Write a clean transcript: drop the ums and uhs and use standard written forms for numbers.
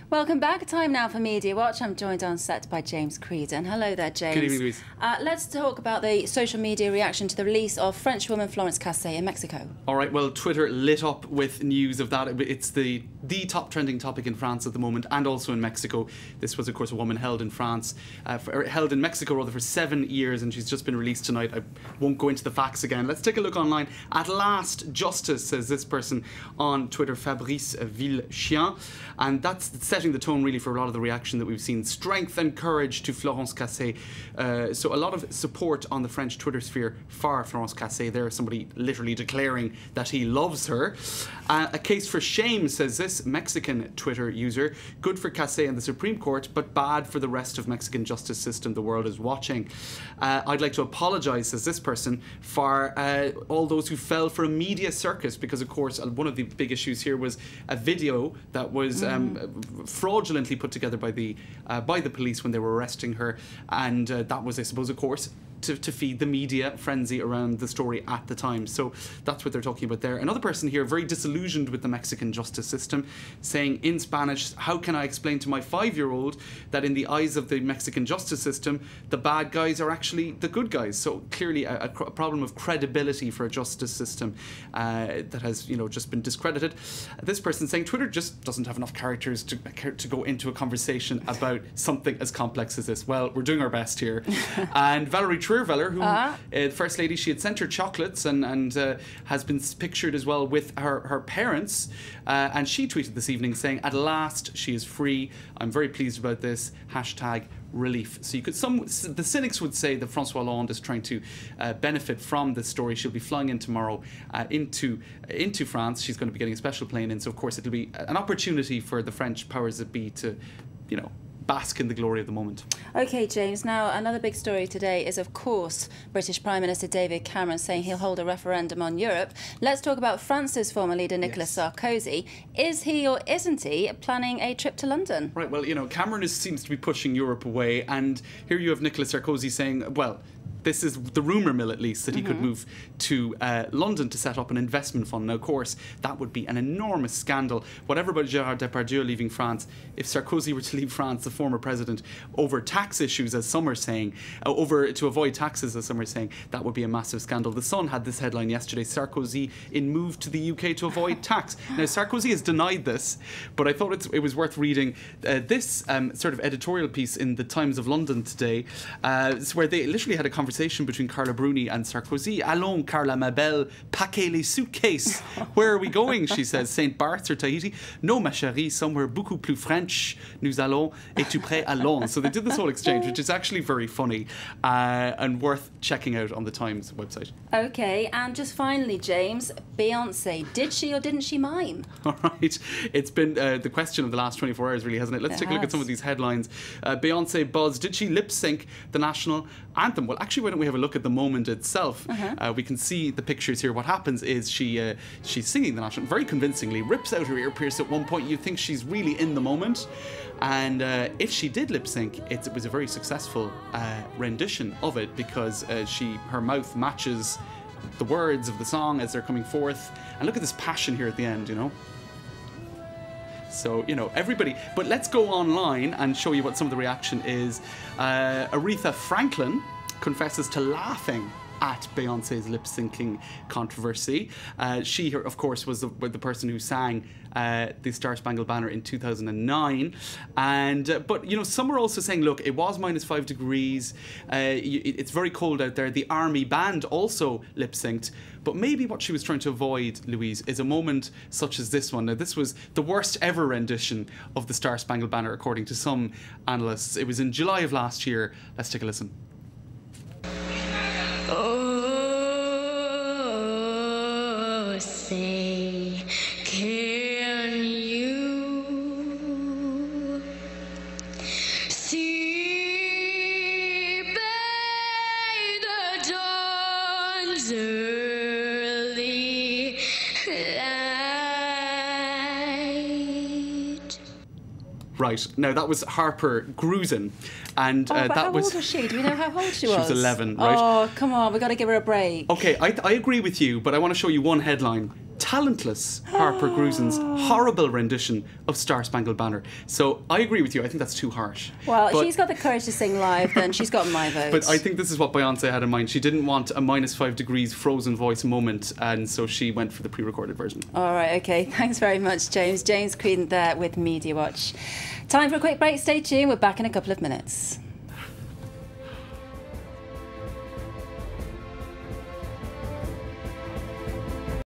Welcome back. Time now for Media Watch. I'm joined on set by James Creedon. Hello there, James. Good evening, Louise. Let's talk about the social media reaction to the release of French woman Florence Cassé in Mexico. All right, well, Twitter lit up with news of that. It's the top trending topic in France at the moment, and also in Mexico. This was, of course, a woman held in held in Mexico rather for 7 years, and she's just been released tonight. I won't go into the facts again. Let's take a look online. At last, justice, says this person on Twitter, Fabrice Villechien, and that's setting the tone really for a lot of the reaction that we've seen. Strength and courage to Florence Cassé. So a lot of support on the French Twitter sphere for Florence Cassé. There's somebody literally declaring that he loves her. A case for shame, says this Mexican Twitter user. Good for Cassé and the Supreme Court, but bad for the rest of Mexican justice system. The world is watching. I'd like to apologise, says this person, for all those who fell for a media circus, because of course one of the big issues here was a video that was fraudulently put together by the police when they were arresting her, and that was, I suppose, of course, to feed the media frenzy around the story at the time. So that's what they're talking about there. Another person here, very disillusioned with the Mexican justice system, saying in Spanish, how can I explain to my 5-year-old that in the eyes of the Mexican justice system, the bad guys are actually the good guys? So clearly a problem of credibility for a justice system that has, just been discredited. This person saying Twitter just doesn't have enough characters to go into a conversation about something as complex as this. Well, we're doing our best here. And Valerie Trierweiler, who First Lady, she had sent her chocolates and has been pictured as well with her parents, and she tweeted this evening saying, at last she is free. I'm very pleased about this. #relief. So the cynics would say that François Hollande is trying to benefit from this story. She'll be flying in tomorrow into France. She's going to be getting a special plane in, so of course it'll be an opportunity for the French powers that be to, bask in the glory of the moment. OK, James. Now, another big story today is, of course, British Prime Minister David Cameron saying he'll hold a referendum on Europe. Let's talk about France's former leader, Nicolas Sarkozy. Is he or isn't he planning a trip to London? Right, well, Cameron seems to be pushing Europe away, and here you have Nicolas Sarkozy saying, well, this is the rumour mill, at least, that he could move to London to set up an investment fund. Now, of course, that would be an enormous scandal. Whatever about Gérard Depardieu leaving France, if Sarkozy were to leave France, the former president, over tax issues, as some are saying, to avoid taxes, as some are saying, that would be a massive scandal. The Sun had this headline yesterday, Sarkozy in move to the UK to avoid tax. Now, Sarkozy has denied this, but I thought it was worth reading this sort of editorial piece in the Times of London today, where they literally had a conversation between Carla Bruni and Sarkozy. Allons, Carla, ma belle, paquez les suitcases. Where are we going, she says. St. Bart's or Tahiti? No, ma chérie, somewhere beaucoup plus French. Nous allons, et tu prêt, allons. So they did this whole exchange, which is actually very funny and worth checking out on the Times website. OK, and just finally, James, Beyonce, did she or didn't she mime? All right, it's been the question of the last 24 hours, really, hasn't it? Let's take a look at some of these headlines. Beyonce buzz, did she lip sync the national anthem? Well, actually, why don't we have a look at the moment itself? We can see the pictures here. What happens is she's singing the national very convincingly, rips out her ear pierce at one point. You think she's really in the moment. And if she did lip sync, it was a very successful rendition of it, because her mouth matches the words of the song as they're coming forth. And look at this passion here at the end, So, everybody. But let's go online and show you what some of the reaction is. Aretha Franklin confesses to laughing at Beyonce's lip-syncing controversy. She, of course, was the person who sang the Star-Spangled Banner in 2009. But, some are also saying, look, it was -5 degrees. It's very cold out there. The Army Band also lip-synced. But maybe what she was trying to avoid, Louise, is a moment such as this one. Now, this was the worst ever rendition of the Star-Spangled Banner, according to some analysts. It was in July of last year. Let's take a listen. Oh, say, can you see by the dawn's early light? Right, now that was Harper Grusin, and but that how was. old was she? Do we know how old she was? She was 11, right? Oh, come on, we've got to give her a break. Okay, I agree with you, but I want to show you one headline. talentless Harper Gruzen's horrible rendition of Star Spangled Banner. So I agree with you. I think that's too harsh. Well, But- she's got the courage to sing live, then she's got my vote. But I think this is what Beyonce had in mind. She didn't want a -5 degrees frozen voice moment, and so she went for the pre-recorded version. All right, okay. Thanks very much, James. James Creedon there with Media Watch. Time for a quick break. Stay tuned. We're back in a couple of minutes.